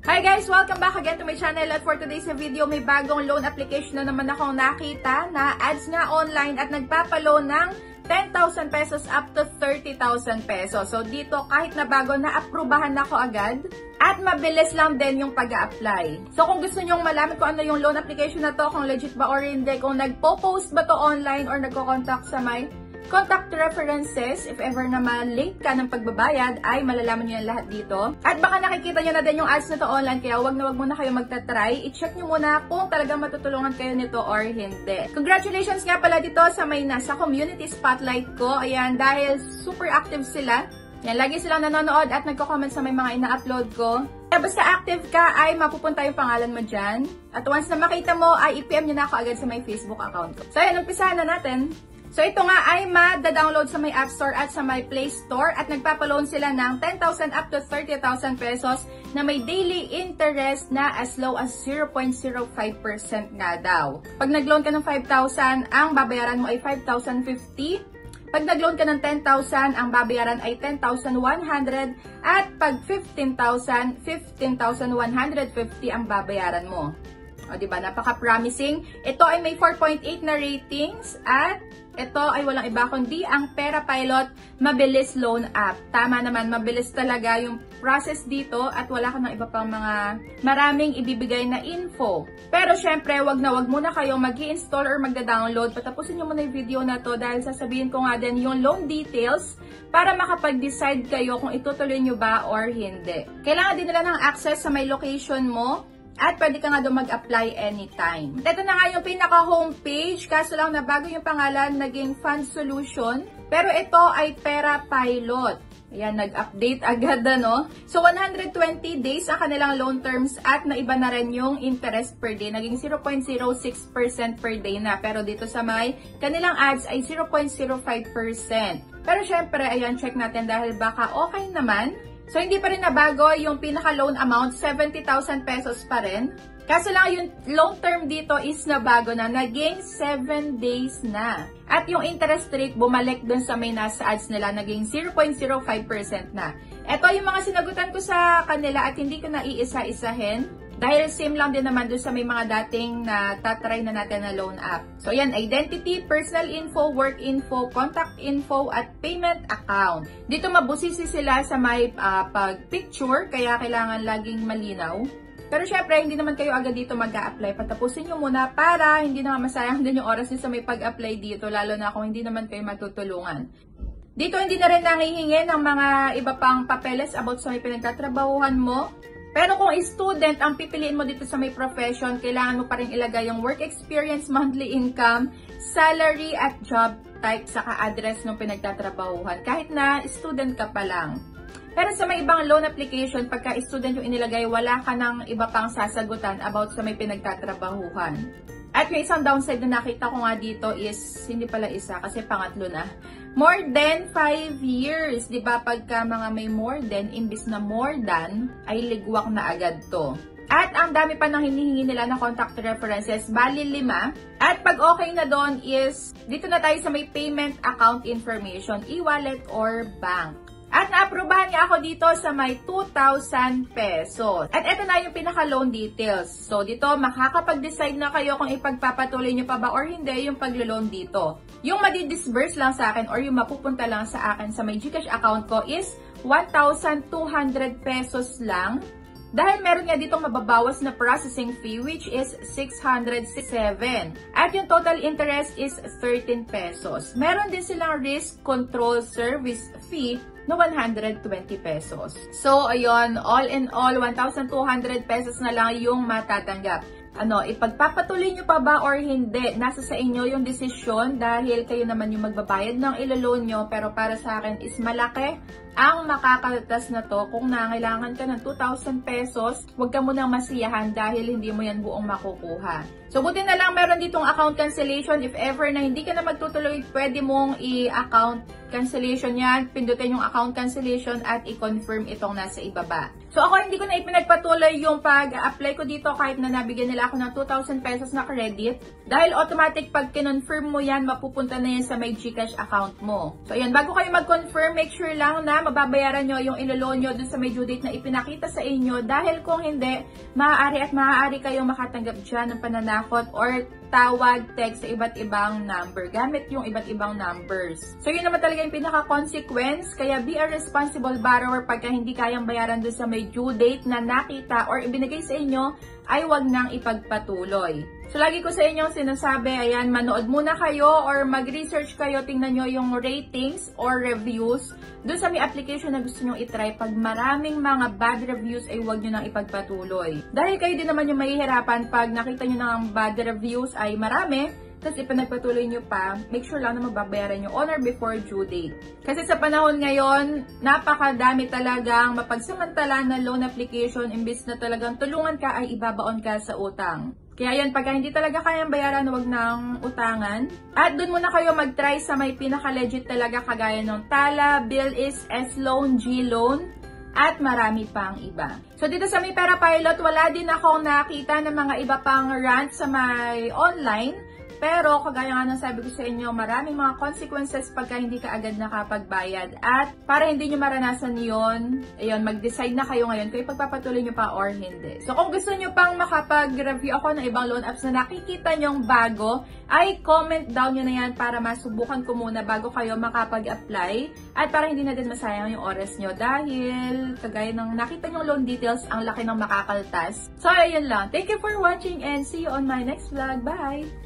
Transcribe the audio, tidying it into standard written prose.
Hi guys! Welcome back again to my channel at for today's video may bagong loan application na naman akong nakita na ads nga online at nagpapaloan ng 10,000 pesos up to 30,000 pesos. So dito kahit na bago na-aprubahan na ako agad at mabilis lang din yung pag-a-apply. So kung gusto nyong malaman kung ano yung loan application na to, kung legit ba or hindi, kung nagpo-post ba to online or nagko-contact sa my contact references, if ever na ma-late ka ng pagbabayad, ay malalaman nyo yan lahat dito. At baka nakikita nyo na din yung ads na to online, kaya wag na wag muna kayo magta-try. I-check nyo muna kung talagang matutulungan kayo nito or hindi. Congratulations nga pala dito sa may nasa community spotlight ko. Ayan, dahil super active sila. Yan, lagi silang nanonood at nagko-comment sa may mga ina-upload ko. Kaya basta active ka, ay mapupunta yung pangalan mo dyan. At once na makita mo, ay i-PM nyo na ako agad sa may Facebook account ko. So ayan, umpisahan na natin. So ito nga ay ma-download sa may App Store at sa may Play Store at nagpapaloan sila ng 10,000 up to 30,000 pesos na may daily interest na as low as 0.05% nga daw. Pag nag-loan ka ng 5,000, ang babayaran mo ay 5,050. Pag nag-loan ka ng 10,000, ang babayaran ay 10,100 at pag 15,000, 15,150 ang babayaran mo. O diba, napaka-promising. Ito ay may 4.8 na ratings at ito ay walang iba kundi ang Pera Pilot Mabilis Loan App. Tama naman, mabilis talaga yung process dito at wala ka ng iba pang mga maraming ibibigay na info. Pero syempre, wag muna kayong mag-i-install or magda-download. Patapusin nyo muna yung video na to dahil sasabihin ko nga din yung loan details para makapag-decide kayo kung itutuloy nyo ba or hindi. Kailangan din nila ng access sa may location mo. At pwede ka nga doon mag-apply anytime. Ito na nga yung pinaka-homepage. Kaso lang na bago yung pangalan, naging Fund Solution. Pero ito ay Pera Pilot. Ayan, nag-update agad no? So, 120 days ang kanilang loan terms at naiba na rin yung interest per day. Naging 0.06% per day na. Pero dito sa may kanilang ads ay 0.05%. Pero syempre, ayan, check natin dahil baka okay naman. So, hindi pa rin nabago yung pinaka-loan amount, 70,000 pesos pa rin. Kaso lang yung loan term dito is nabago na, naging 7 days na. At yung interest rate bumalik dun sa may nasa ads nila, naging 0.05% na. Ito yung mga sinagutan ko sa kanila at hindi ko na iisa-isahin. Dahil same lang din naman doon sa may mga dating na tatry na natin na loan app. So yan, identity, personal info, work info, contact info, at payment account. Dito mabusisi sila sa may pag-picture, kaya kailangan laging malinaw. Pero syempre, hindi naman kayo agad dito mag-a-apply. Patapusin nyo muna para hindi naman masayang din yung oras nyo sa may pag-apply dito, lalo na kung hindi naman kayo matutulungan. Dito hindi na rin nangihingi ng mga iba pang papeles about sa may pinagtatrabahuhan mo. Pero kung student ang pipiliin mo dito sa may profession, kailangan mo pa rin ilagay yung work experience, monthly income, salary at job type saka address ng pinagtatrabahuhan. Kahit na student ka pa lang. Pero sa may ibang loan application, pagka student yung inilagay, wala ka ng iba pang sasagutan about sa may pinagtatrabahuhan. At yung isang downside na nakita ko nga dito is, hindi pala isa kasi pangatlo na. More than 5 years, di ba? Pagka mga may more than, imbis na more than, ay ligwak na agad to. At ang dami pa nang hinihingi nila na contact references, bali 5. At pag okay na doon is, dito na tayo sa may payment account information, e-wallet or bank. At na-aprobahan nga ako dito sa may 2,000 pesos. At ito na yung pinaka-loan details. So, dito makakapag-decide na kayo kung ipagpapatuloy nyo pa ba or hindi yung pag-loan dito. Yung madi-disburse lang sa akin or yung mapupunta lang sa akin sa may GCash account ko is 1,200 pesos lang. Dahil meron nga ditong mababawas na processing fee which is 607. At yung total interest is 13 pesos. Meron din silang risk control service fee na 120 pesos. So, ayun, all in all, 1,200 pesos na lang yung matatanggap. Ipagpapatuloy nyo pa ba or hindi? Nasa sa inyo yung desisyon dahil kayo naman yung magbabayad ng ilo-loan nyo. Pero para sa akin is malaki ang makakatas na to. Kung nangailangan ka ng 2,000 pesos, huwag ka munang masiyahan dahil hindi mo yan buong makukuha. So, buti na lang meron ditong account cancellation. If ever na hindi ka na magtutuloy, pwede mong i-account cancellation yan. Pindutin yung account cancellation at i-confirm itong nasa ibaba. So ako hindi ko na ipinagpatuloy yung pag-apply ko dito kahit na nabigyan nila ako ng 2,000 pesos na credit. Dahil automatic pag kinonfirm mo yan, mapupunta na yan sa may GCash account mo. So ayan, bago kayo mag-confirm, make sure lang na mababayaran nyo yung iloloan nyo dun sa may due date na ipinakita sa inyo. Dahil kung hindi, maaari kayong makatanggap dyan ng pananakot or tawag, text sa iba't ibang number gamit yung iba't ibang numbers. So yun naman talaga yung pinaka-consequence, kaya be a responsible borrower pagka hindi kayang bayaran doon sa may due date na nakita or ibinigay sa inyo, ay wag nang ipagpatuloy. So lagi ko sa inyo sinasabi, ayan, manood muna kayo or mag-research kayo, tingnan nyo yung ratings or reviews doon sa may application na gusto nyo itry. Pag maraming mga bad reviews ay wag nyo nang ipagpatuloy. Dahil kayo din naman yung mahihirapan pag nakita nyo ng bad reviews ay marami, tapos ipinagpatuloy nyo pa, make sure lang na mababayaran nyo on or before due date. Kasi sa panahon ngayon, napakadami talagang mapagsamantala na loan application, imbis na talagang tulungan ka ay ibabaon ka sa utang. Kaya yan, pagka hindi talaga kayang bayaran, huwag nang utangan. At doon muna kayo mag-try sa may pinaka-legit talaga kagaya ng Tala, Bilis, S-Loan, G-Loan, at marami pang iba. So dito sa may Pera Pilot, wala din akong nakita ng mga iba pang rant sa may online. Pero, kagaya nga ng sabi ko sa inyo, maraming mga consequences pagka hindi ka agad nakapagbayad. At para hindi nyo maranasan yun, ayun, mag-decide na kayo ngayon kung ipagpapatuloy nyo pa or hindi. So, kung gusto nyo pang makapag-review ako ng ibang loan apps na nakikita nyong bago, ay comment down nyo na yan para masubukan ko muna bago kayo makapag-apply. At para hindi na din masayang yung oras nyo dahil, kagaya ng nakita nyong loan details, ang laki ng makakaltas. So, ayun lang. Thank you for watching and see you on my next vlog. Bye!